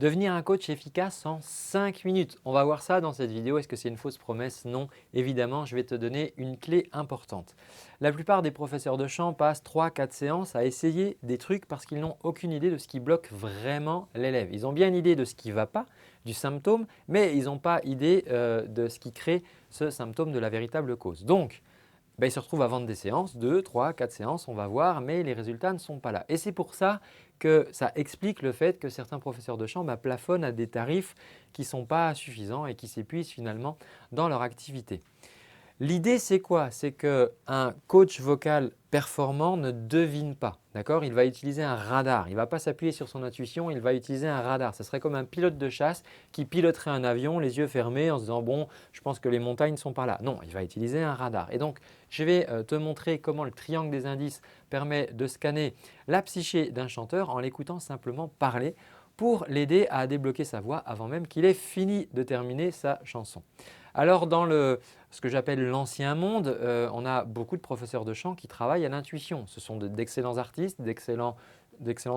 Devenir un coach efficace en 5 minutes. On va voir ça dans cette vidéo. Est-ce que c'est une fausse promesse? Non, évidemment, je vais te donner une clé importante. La plupart des professeurs de chant passent 3-4 séances à essayer des trucs parce qu'ils n'ont aucune idée de ce qui bloque vraiment l'élève. Ils ont bien une idée de ce qui ne va pas, du symptôme, mais ils n'ont pas idée de ce qui crée ce symptôme, de la véritable cause. Donc, ils se retrouvent à vendre des séances, 2, 3, 4 séances, on va voir, mais les résultats ne sont pas là. Et c'est pour ça que ça explique le fait que certains professeurs de chant plafonnent à des tarifs qui ne sont pas suffisants et qui s'épuisent finalement dans leur activité. L'idée, c'est quoi? C'est qu'un coach vocal performant ne devine pas. D'accord? Il va utiliser un radar. Il ne va pas s'appuyer sur son intuition, il va utiliser un radar. Ce serait comme un pilote de chasse qui piloterait un avion les yeux fermés en se disant « bon, je pense que les montagnes sont par là ». Non, il va utiliser un radar. Et donc, je vais te montrer comment le triangle des indices permet de scanner la psyché d'un chanteur en l'écoutant simplement parler pour l'aider à débloquer sa voix avant même qu'il ait fini de terminer sa chanson. Alors dans ce que j'appelle l'ancien monde, on a beaucoup de professeurs de chant qui travaillent à l'intuition. Ce sont d'excellents artistes, d'excellentes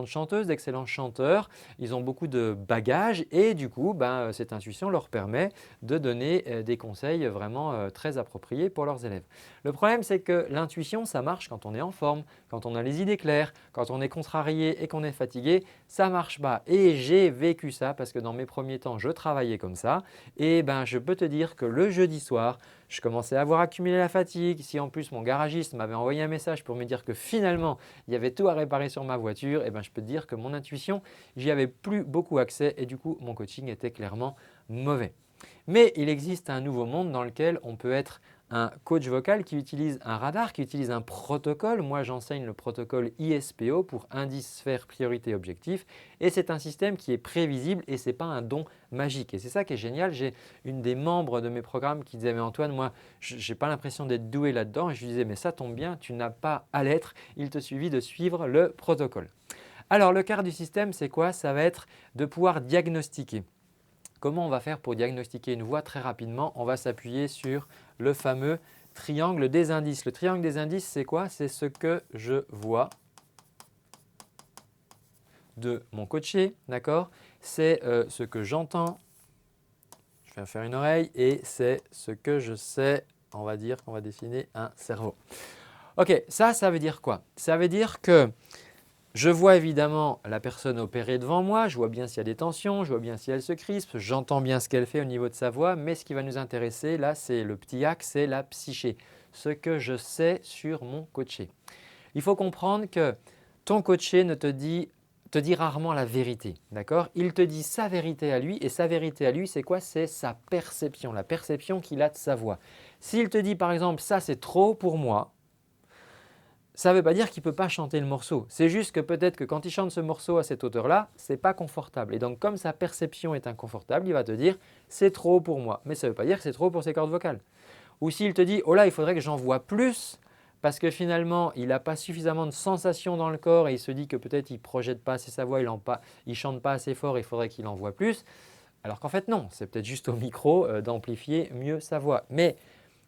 chanteuses, d'excellents chanteurs. Ils ont beaucoup de bagages et du coup, cette intuition leur permet de donner des conseils vraiment très appropriés pour leurs élèves. Le problème, c'est que l'intuition, ça marche quand on est en forme, quand on a les idées claires, quand on est contrarié et qu'on est fatigué, ça ne marche pas. Et j'ai vécu ça parce que dans mes premiers temps, je travaillais comme ça. Et je peux te dire que le jeudi soir, je commençais à avoir accumulé la fatigue. Si en plus mon garagiste m'avait envoyé un message pour me dire que finalement il y avait tout à réparer sur ma voiture, je peux te dire que mon intuition, j'y avais plus beaucoup accès et du coup mon coaching était clairement mauvais. Mais il existe un nouveau monde dans lequel on peut être un coach vocal qui utilise un radar, qui utilise un protocole. Moi, j'enseigne le protocole ISPO pour indice, sphère, priorité, objectif. Et c'est un système qui est prévisible et ce n'est pas un don magique. Et c'est ça qui est génial. J'ai une des membres de mes programmes qui disait « mais Antoine, moi, je n'ai pas l'impression d'être doué là-dedans ». Et je lui disais « mais ça tombe bien, tu n'as pas à l'être. Il te suffit de suivre le protocole ». Alors, le quart du système, c'est quoi? Ça va être de pouvoir diagnostiquer. Comment on va faire pour diagnostiquer une voix? Très rapidement, on va s'appuyer sur le fameux triangle des indices. Le triangle des indices, c'est quoi? C'est ce que je vois de mon coaché, d'accord? C'est ce que j'entends, je vais faire une oreille, et c'est ce que je sais, on va dire qu'on va dessiner un cerveau. Ok, ça veut dire quoi? Ça veut dire que je vois évidemment la personne opérée devant moi, je vois bien s'il y a des tensions, je vois bien si elle se crispe, j'entends bien ce qu'elle fait au niveau de sa voix, mais ce qui va nous intéresser là, c'est le petit axe, c'est la psyché, ce que je sais sur mon coaché. Il faut comprendre que ton coaché te dit rarement la vérité, d'accord? Il te dit sa vérité à lui et sa vérité à lui, c'est quoi? C'est sa perception, la perception qu'il a de sa voix. S'il te dit par exemple « ça c'est trop pour moi », ça ne veut pas dire qu'il ne peut pas chanter le morceau. C'est juste que peut-être que quand il chante ce morceau à cette hauteur-là, ce n'est pas confortable. Et donc, comme sa perception est inconfortable, il va te dire « c'est trop pour moi ». Mais ça ne veut pas dire que c'est trop pour ses cordes vocales. Ou s'il te dit « oh là, il faudrait que j'en voie plus » parce que finalement, il n'a pas suffisamment de sensations dans le corps et il se dit que peut-être il ne projette pas assez sa voix, il ne chante pas assez fort, il faudrait qu'il en voie plus. Alors qu'en fait, non, c'est peut-être juste au micro d'amplifier mieux sa voix. Mais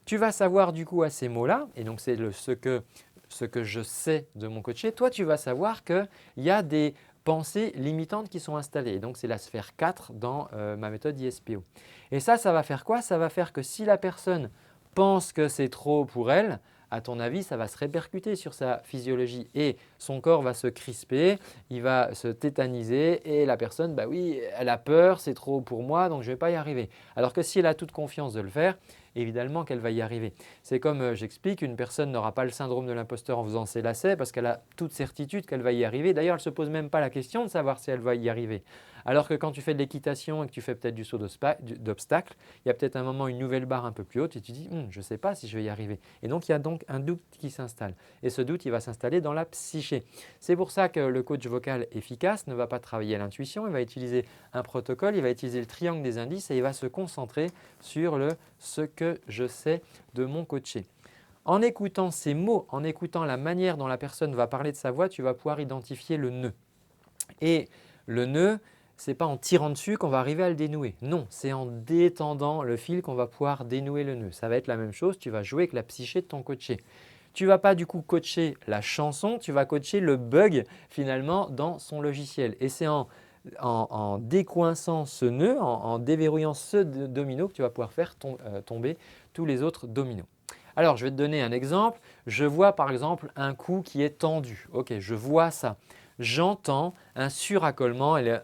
tu vas savoir du coup à ces mots-là, et donc c'est ce que je sais de mon coaché, toi tu vas savoir qu'il y a des pensées limitantes qui sont installées. Et donc c'est la sphère 4 dans ma méthode ISPO. Et ça va faire quoi? Ça va faire que si la personne pense que c'est trop pour elle, à ton avis, ça va se répercuter sur sa physiologie et son corps va se crisper, il va se tétaniser et la personne, oui, elle a peur, c'est trop pour moi, donc je ne vais pas y arriver. Alors que si elle a toute confiance de le faire, évidemment qu'elle va y arriver. C'est comme j'explique, une personne n'aura pas le syndrome de l'imposteur en faisant ses lacets parce qu'elle a toute certitude qu'elle va y arriver. D'ailleurs, elle ne se pose même pas la question de savoir si elle va y arriver. Alors que quand tu fais de l'équitation et que tu fais peut-être du saut d'obstacle, il y a peut-être un moment une nouvelle barre un peu plus haute et tu dis « je ne sais pas si je vais y arriver ». Et donc, il y a donc un doute qui s'installe. Et ce doute, il va s'installer dans la psyché. C'est pour ça que le coach vocal efficace ne va pas travailler à l'intuition, il va utiliser un protocole, il va utiliser le triangle des indices et il va se concentrer sur ce que je sais de mon coaché. En écoutant ces mots, en écoutant la manière dont la personne va parler de sa voix, tu vas pouvoir identifier le nœud. Et le nœud, ce n'est pas en tirant dessus qu'on va arriver à le dénouer. Non, c'est en détendant le fil qu'on va pouvoir dénouer le nœud. Ça va être la même chose, tu vas jouer avec la psyché de ton coaché. Tu ne vas pas du coup coacher la chanson, tu vas coacher le bug finalement dans son logiciel. Et c'est en en décoinçant ce nœud, en déverrouillant ce domino que tu vas pouvoir faire tomber tous les autres dominos. Alors, je vais te donner un exemple. Je vois par exemple un cou qui est tendu. Ok, je vois ça. J'entends un suraccolement et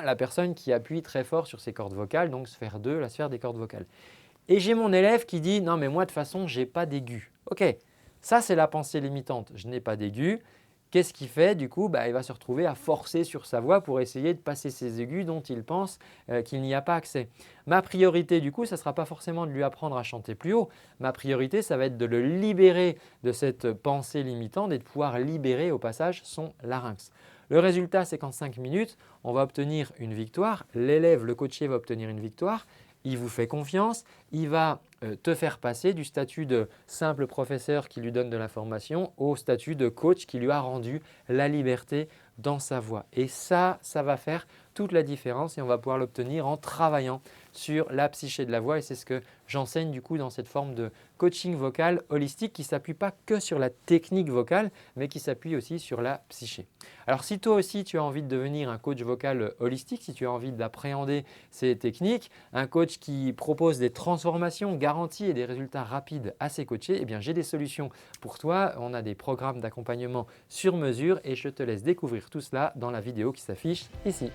la personne qui appuie très fort sur ses cordes vocales, donc sphère 2, la sphère des cordes vocales. Et j'ai mon élève qui dit « non mais moi de toute façon je n'ai pas d'aigu ». Ok, ça c'est la pensée limitante, je n'ai pas d'aigu. Qu'est-ce qu'il fait du coup? Il va se retrouver à forcer sur sa voix pour essayer de passer ses aigus dont il pense qu'il n'y a pas accès. Ma priorité du coup, ça ne sera pas forcément de lui apprendre à chanter plus haut. Ma priorité, ça va être de le libérer de cette pensée limitante et de pouvoir libérer au passage son larynx. Le résultat, c'est qu'en 5 minutes, on va obtenir une victoire. L'élève, le coaché va obtenir une victoire. Il vous fait confiance, il va te faire passer du statut de simple professeur qui lui donne de l'information au statut de coach qui lui a rendu la liberté dans sa voix. Et ça va faire toute la différence et on va pouvoir l'obtenir en travaillant sur la psyché de la voix et c'est ce que j'enseigne du coup dans cette forme de coaching vocal holistique qui ne s'appuie pas que sur la technique vocale mais qui s'appuie aussi sur la psyché. Alors si toi aussi tu as envie de devenir un coach vocal holistique, si tu as envie d'appréhender ces techniques, un coach qui propose des transformations garanties et des résultats rapides à ses coachés, eh bien j'ai des solutions pour toi. On a des programmes d'accompagnement sur mesure et je te laisse découvrir tout cela dans la vidéo qui s'affiche ici.